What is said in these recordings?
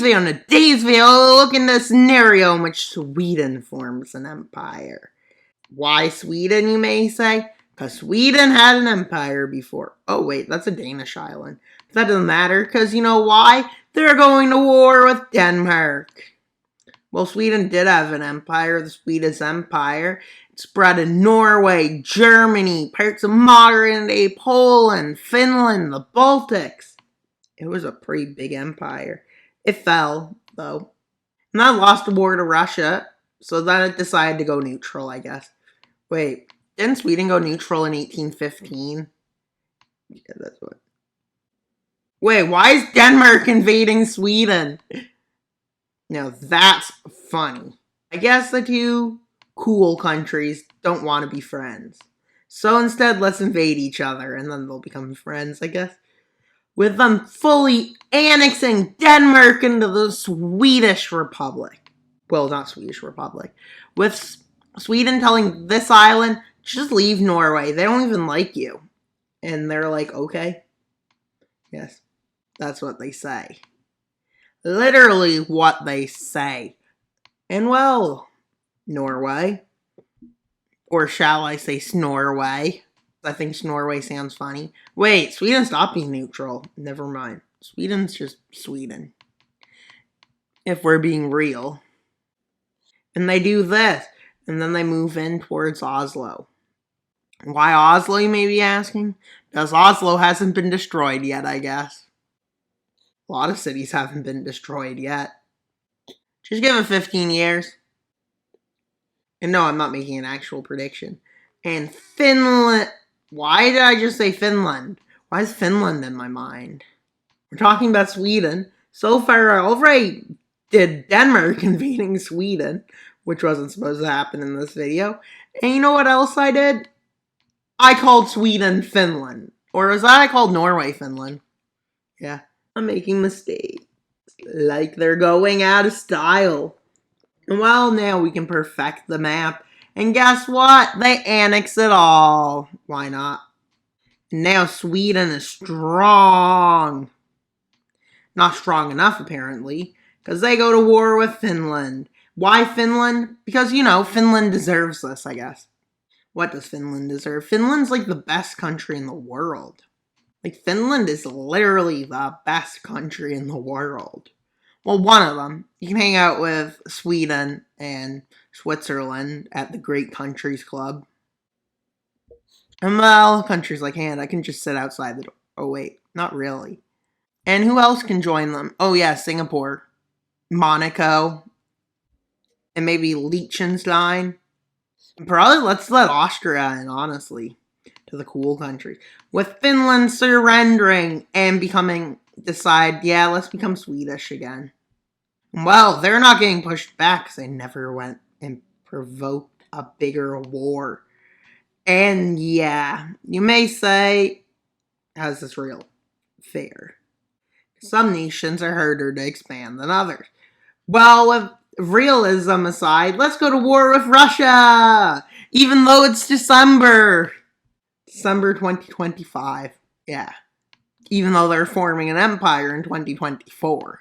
video, in today's video, look in the scenario in which Sweden forms an empire. Why Sweden, you may say? Because Sweden had an empire before. Oh wait, that's a Danish island. But that doesn't matter, because you know why? They're going to war with Denmark. Well, Sweden did have an empire, the Swedish Empire. It spread in Norway, Germany, parts of modern-day Poland, Finland, the Baltics. It was a pretty big empire. It fell, though. And that lost the war to Russia, so then it decided to go neutral, I guess. Wait, didn't Sweden go neutral in 1815? Yeah, that's what. Wait, why is Denmark invading Sweden? Now that's funny. I guess the two cool countries don't want to be friends. So instead, let's invade each other, and then they'll become friends, I guess. With them fully annexing Denmark into the Swedish Republic. Well, not Swedish Republic. With Sweden telling this island, just leave Norway. They don't even like you. And they're like, okay. Yes, that's what they say. Literally what they say. And well, Norway. Or shall I say Snorway? I think Snorway sounds funny. Wait, Sweden stopped being neutral. Never mind. Sweden's just Sweden. If we're being real. And they do this. And then they move in towards Oslo. Why Oslo, you may be asking? Because Oslo hasn't been destroyed yet, I guess. A lot of cities haven't been destroyed yet. Just give it 15 years. And no, I'm not making an actual prediction. And Finland... Why did I just say Finland? Why is Finland in my mind? We're talking about Sweden. So far, I already did Denmark invading Sweden, which wasn't supposed to happen in this video. And you know what else I did? I called Sweden Finland. Or is that I called Norway Finland? Yeah, I'm making mistakes. Like they're going out of style. And well, now we can perfect the map. And guess what? They annex it all. Why not? And now Sweden is strong. Not strong enough, apparently. Because they go to war with Finland. Why Finland? Because, you know, Finland deserves this, I guess. What does Finland deserve? Finland's like the best country in the world. Like, Finland is literally the best country in the world. Well, one of them. You can hang out with Sweden and Switzerland at the Great Countries Club. And well, countries like Canada can just sit outside the door. Oh wait, not really. And who else can join them? Oh yeah, Singapore, Monaco, and maybe Liechtenstein. Probably let's let Austria in, honestly, to the cool countries. With Finland surrendering and decide, yeah, let's become Swedish again. Well, they're not getting pushed back because they never went and provoked a bigger war. And yeah, you may say, how's this real? Fair. Some nations are harder to expand than others. Well, with realism aside, let's go to war with Russia! Even though it's December 2025. Yeah. Even though they're forming an empire in 2024.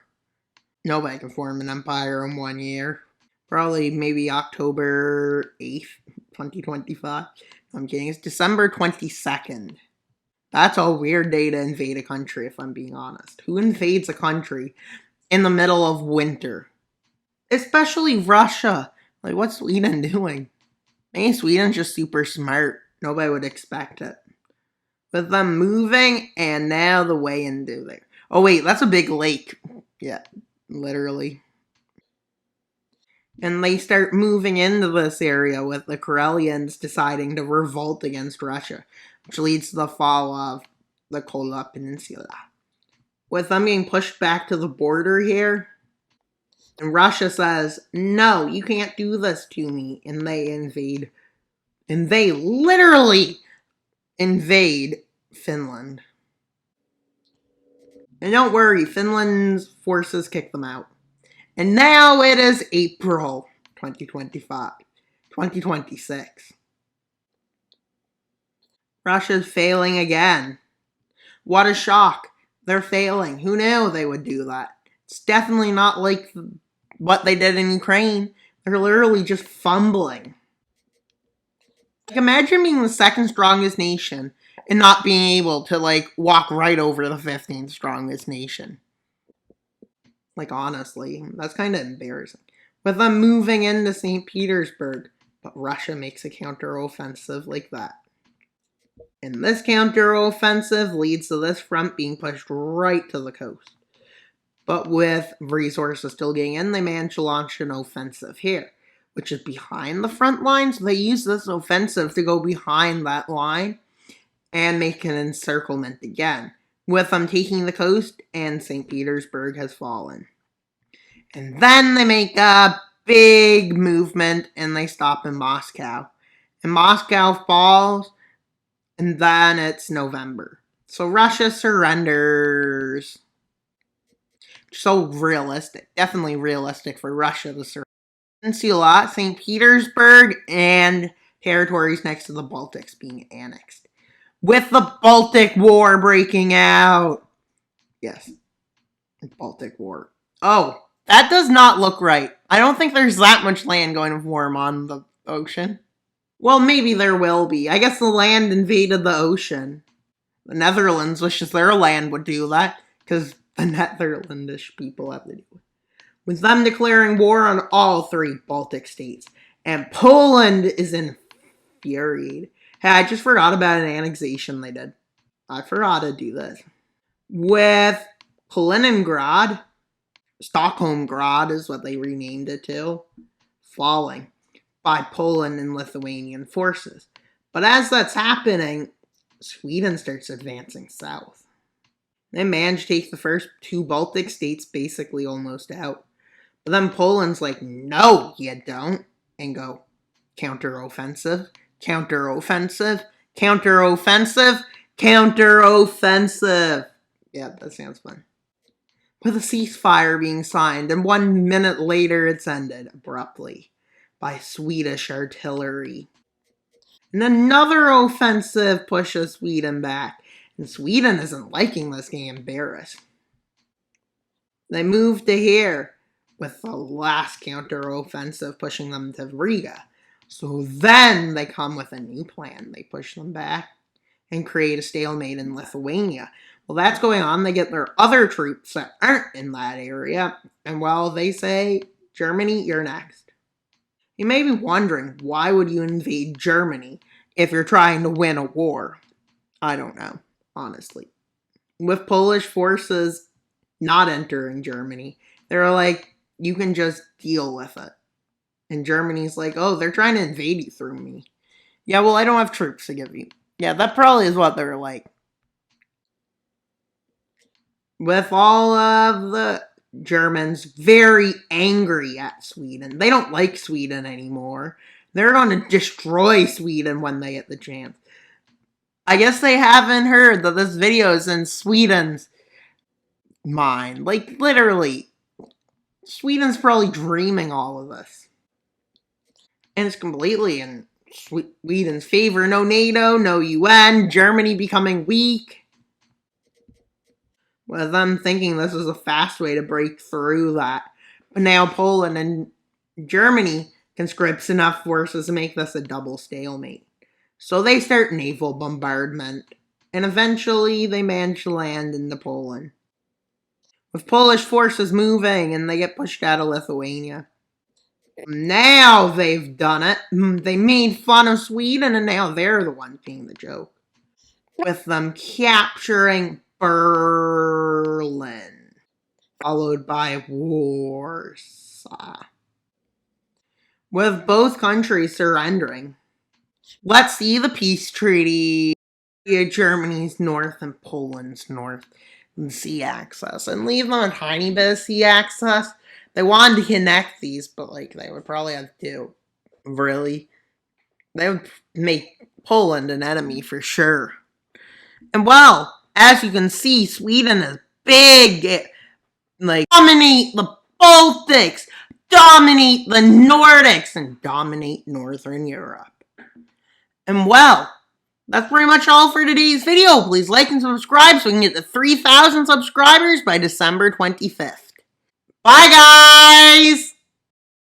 Nobody can form an empire in 1 year. Probably maybe October 8th, 2025. I'm kidding. It's December 22nd. That's a weird day to invade a country, if I'm being honest. Who invades a country in the middle of winter? Especially Russia. Like, what's Sweden doing? Maybe Sweden's just super smart. Nobody would expect it. With them moving, and now the way into there. Oh wait, that's a big lake. Yeah, literally. And they start moving into this area with the Karelians deciding to revolt against Russia, which leads to the fall of the Kola Peninsula. With them being pushed back to the border here, and Russia says, no, you can't do this to me, and they invade. And they literally invade Finland. And don't worry, Finland's forces kick them out. And now it is April 2025, 2026. Russia's failing again. What a shock. They're failing. Who knew they would do that? It's definitely not like what they did in Ukraine. They're literally just fumbling. Like, imagine being the second strongest nation and not being able to, like, walk right over the 15th strongest nation. Like, honestly, that's kind of embarrassing. With them moving into St. Petersburg, but Russia makes a counteroffensive like that. And this counteroffensive leads to this front being pushed right to the coast. But with resources still getting in, they managed to launch an offensive here, which is behind the front lines. They use this offensive to go behind that line and make an encirclement again, with them taking the coast, and St. Petersburg has fallen. And then they make a big movement and they stop in Moscow. And Moscow falls, and then it's November. So Russia surrenders. So realistic. Definitely realistic for Russia to surrender. Peninsula, St. Petersburg, and territories next to the Baltics being annexed. With the Baltic War breaking out. Yes. Baltic War. Oh, that does not look right. I don't think there's that much land going to form on the ocean. Well, maybe there will be. I guess the land invaded the ocean. The Netherlands wishes their land would do that, because the Netherlandish people have to do it. With them declaring war on all three Baltic states. And Poland is infuriated. Hey, I just forgot about an annexation they did. I forgot to do this. With Kaliningrad, Stockholmgrad is what they renamed it to, falling by Poland and Lithuanian forces. But as that's happening, Sweden starts advancing south. They manage to take the first two Baltic states basically almost out. But then Poland's like, no, you don't. And go, counteroffensive, counteroffensive, counteroffensive, counteroffensive. Yeah, that sounds fun. With a ceasefire being signed, and 1 minute later it's ended abruptly by Swedish artillery. And another offensive pushes Sweden back, and Sweden isn't liking this getting embarrassed. They move to here, with the last counteroffensive pushing them to Riga. So then they come with a new plan. They push them back and create a stalemate in Lithuania. While that's going on, they get their other troops that aren't in that area, and well, they say, Germany, you're next. You may be wondering, why would you invade Germany if you're trying to win a war? I don't know, honestly. With Polish forces not entering Germany, they're like, you can just deal with it. And Germany's like, oh, they're trying to invade you through me. Yeah, well, I don't have troops to give you. Yeah, that probably is what they're like. With all of the Germans very angry at Sweden. They don't like Sweden anymore. They're going to destroy Sweden when they get the chance. I guess they haven't heard that this video is in Sweden's mind. Like, literally. Sweden's probably dreaming all of this. And it's completely in Sweden's favor. No NATO, no UN, Germany becoming weak. With them thinking this is a fast way to break through that. But now Poland and Germany conscripts enough forces to make this a double stalemate. So they start naval bombardment. And eventually they manage to land into Poland. With Polish forces moving and they get pushed out of Lithuania. Now they've done it. They made fun of Sweden and now they're the ones being the joke. With them capturing Berlin, followed by Warsaw. With both countries surrendering. Let's see the peace treaty. Germany's north and Poland's north. And sea access. And leave them a tiny bit of sea access. They wanted to connect these, but like they would probably have to. Really? They would make Poland an enemy for sure. And well, as you can see, Sweden is big. Like, dominate the Baltics, dominate the Nordics, and dominate Northern Europe. And well, that's pretty much all for today's video. Please like and subscribe so we can get to 3,000 subscribers by December 25th. Bye, guys!